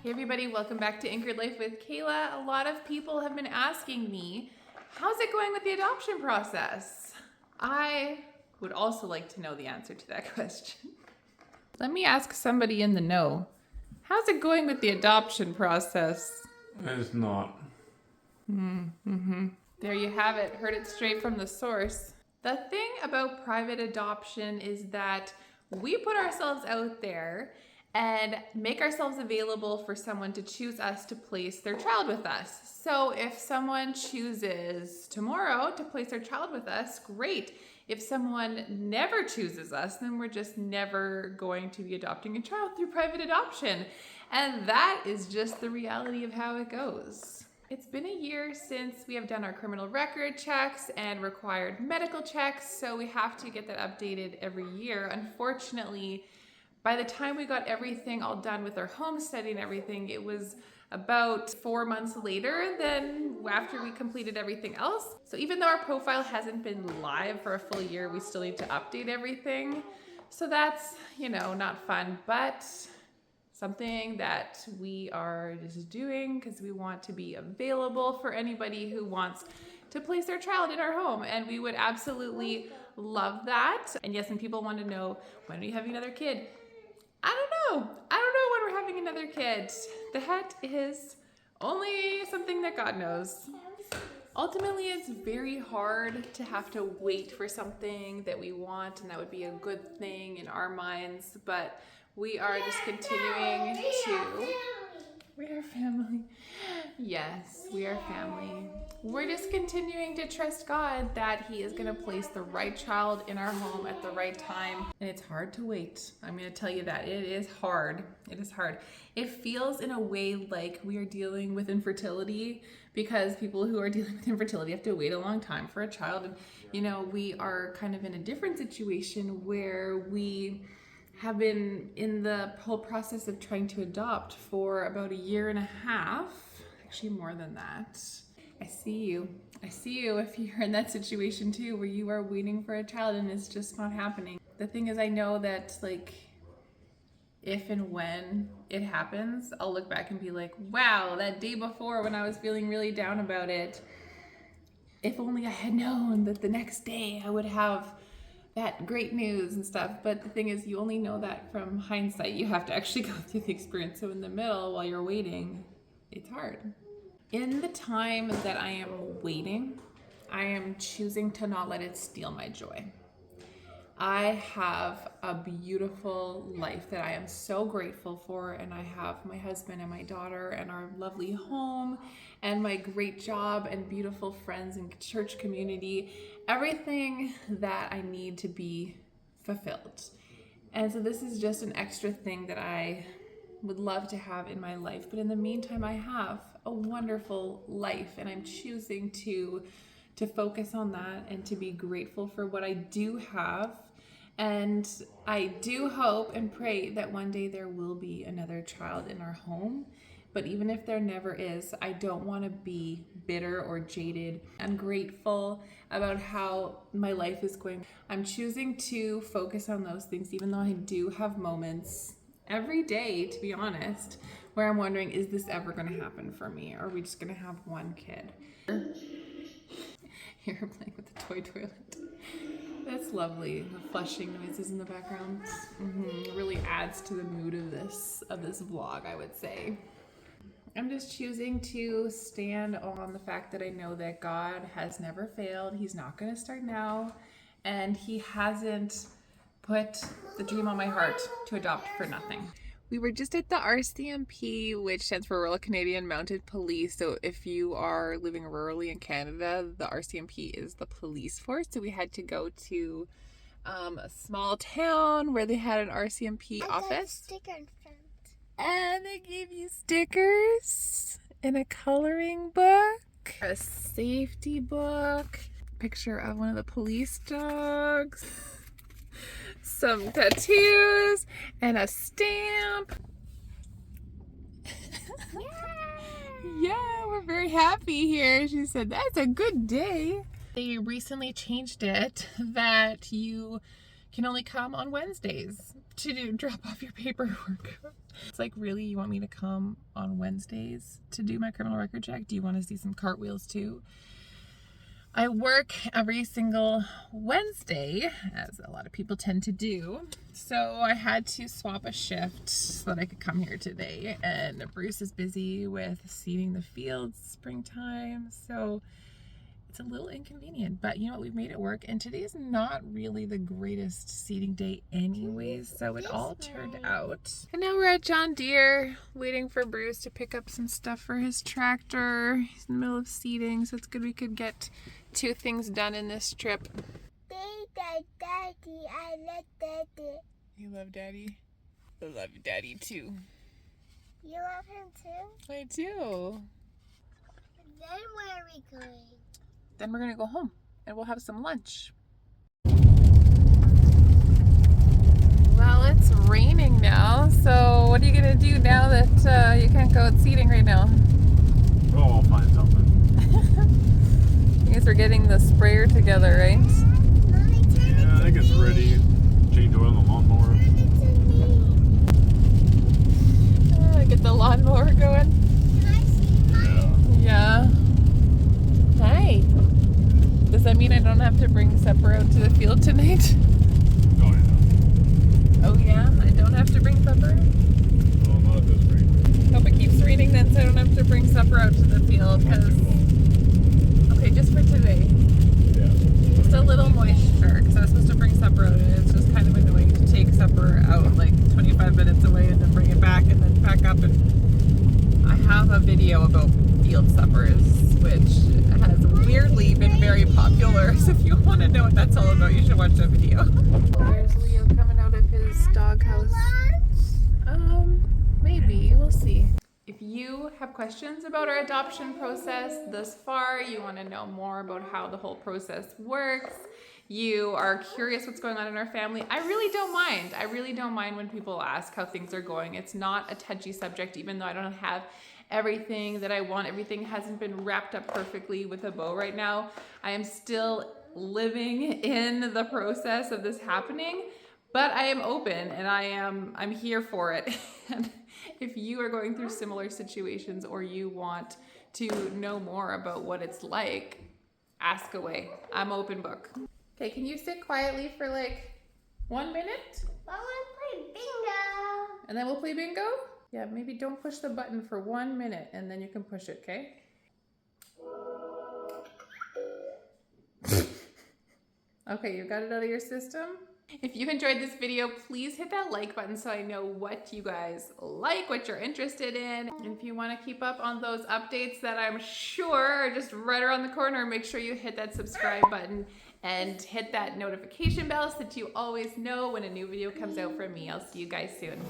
Hey everybody, welcome back to Anchored Life with Kayla. A lot of people have been asking me, how's it going with the adoption process? I would also like to know the answer to that question. Let me ask somebody in the know. How's it going with the adoption process? It's not. There you have it. Heard it straight from the source. The thing about private adoption is that we put ourselves out there and make ourselves available for someone to choose us to place their child with us. So if someone chooses tomorrow to place their child with us, great. If someone never chooses us, then we're just never going to be adopting a child through private adoption. And that is just the reality of how it goes. It's been a year since we have done our criminal record checks and required medical checks, so we have to get that updated every year. Unfortunately, by the time we got everything all done with our homesteading and everything, it was about 4 months later than after we completed everything else. So even though our profile hasn't been live for a full year, we still need to update everything. So that's, not fun, but something that we are just doing because we want to be available for anybody who wants to place their child in our home. And we would absolutely love that. And yes, and people want to know, when are you having another kid? I don't know when we're having another kid. That is only something that God knows. Ultimately, it's very hard to have to wait for something that we want, and that would be a good thing in our minds, but we are just continuing to... We are family. Yes, we are family. We're just continuing to trust God that He is going to place the right child in our home at the right time. And it's hard to wait. I'm going to tell you that. It is hard. It is hard. It feels in a way like we are dealing with infertility, because people who are dealing with infertility have to wait a long time for a child. And, we are kind of in a different situation where we have been in the whole process of trying to adopt for about 1.5 years, actually more than that. I see you if you're in that situation too, where you are waiting for a child and it's just not happening. The thing is, I know that if and when it happens, I'll look back and be like, wow, that day before when I was feeling really down about it, if only I had known that the next day I would have that great news and stuff. But the thing is, you only know that from hindsight. You have to actually go through the experience. So in the middle, while you're waiting, it's hard. In the time that I am waiting, I am choosing to not let it steal my joy. I have a beautiful life that I am so grateful for, and I have my husband and my daughter and our lovely home and my great job and beautiful friends and church community, everything that I need to be fulfilled. And so this is just an extra thing that I would love to have in my life. But in the meantime, I have a wonderful life, and I'm choosing to focus on that and to be grateful for what I do have. And I do hope and pray that one day there will be another child in our home. But even if there never is, I don't want to be bitter or jaded. I'm grateful about how my life is going. I'm choosing to focus on those things, even though I do have moments every day, to be honest, where I'm wondering, is this ever going to happen for me? Or are we just going to have one kid? You're playing with the toy toilet. That's lovely. The flushing noises in the background really adds to the mood of this vlog, I would say. I'm just choosing to stand on the fact that I know that God has never failed. He's not going to start now, and He hasn't put the dream on my heart to adopt for nothing. We were just at the RCMP, which stands for Royal Canadian Mounted Police. So if you are living rurally in Canada, the RCMP is the police force. So we had to go to a small town where they had an RCMP office. Sticker in front. And they gave you stickers and a coloring book, a safety book, picture of one of the police dogs, some tattoos, and a stamp. Yeah, we're very happy here. She said, that's a good day. They recently changed it that you can only come on Wednesdays to drop off your paperwork. It's like, really? You want me to come on Wednesdays to do my criminal record check? Do you want to see some cartwheels too? I work every single Wednesday, as a lot of people tend to do. So I had to swap a shift so that I could come here today. And Bruce is busy with seeding the fields springtime. So it's a little inconvenient, but you know what? We've made it work. And today is not really the greatest seeding day anyways. So it all turned out. And now we're at John Deere waiting for Bruce to pick up some stuff for his tractor. He's in the middle of seeding, so it's good we could get 2 things done in this trip. Daddy, I love Daddy. You love Daddy? I love Daddy too. You love him too? I do. Then where are we going? Then we're gonna go home and we'll have some lunch. Well, it's raining now, so what are you gonna do now that you can't go out seeding right now? Oh, I'll find something. You guys are getting the sprayer together, right? Yeah, I think it's ready. Change oil on the lawnmower. Get the lawnmower going. Can I see mine? Yeah. Hi. Does that mean I don't have to bring supper out to the field tonight? Oh, yeah. Oh yeah? I don't have to bring supper? Oh, not this rain. Hope it keeps raining then so I don't have to bring supper out to the field. Not too long. Okay, just for today. Yeah. Just a little moisture because I was supposed to bring supper out and it's just kind of annoying to take supper out like 25 minutes away and then bring it back and then pack up. And I have a video about field suppers which has weirdly been very popular, so if you want to know what that's all about you should watch that video. There's Leo coming out of his doghouse. Maybe, we'll see. If you have questions about our adoption process thus far, you want to know more about how the whole process works, you are curious what's going on in our family, I really don't mind. I really don't mind when people ask how things are going. It's not a touchy subject, even though I don't have everything that I want. Everything hasn't been wrapped up perfectly with a bow right now. I am still living in the process of this happening, but I am open and I'm here for it. And if you are going through similar situations or you want to know more about what it's like, ask away. I'm open book. Okay, can you sit quietly for like 1 minute? I want to play bingo. And then we'll play bingo? Yeah, maybe don't push the button for 1 minute and then you can push it, okay? Okay, you got it out of your system? If you've enjoyed this video, please hit that like button so I know what you guys like, what you're interested in. And if you want to keep up on those updates that I'm sure are just right around the corner, make sure you hit that subscribe button and hit that notification bell so that you always know when a new video comes out from me. I'll see you guys soon.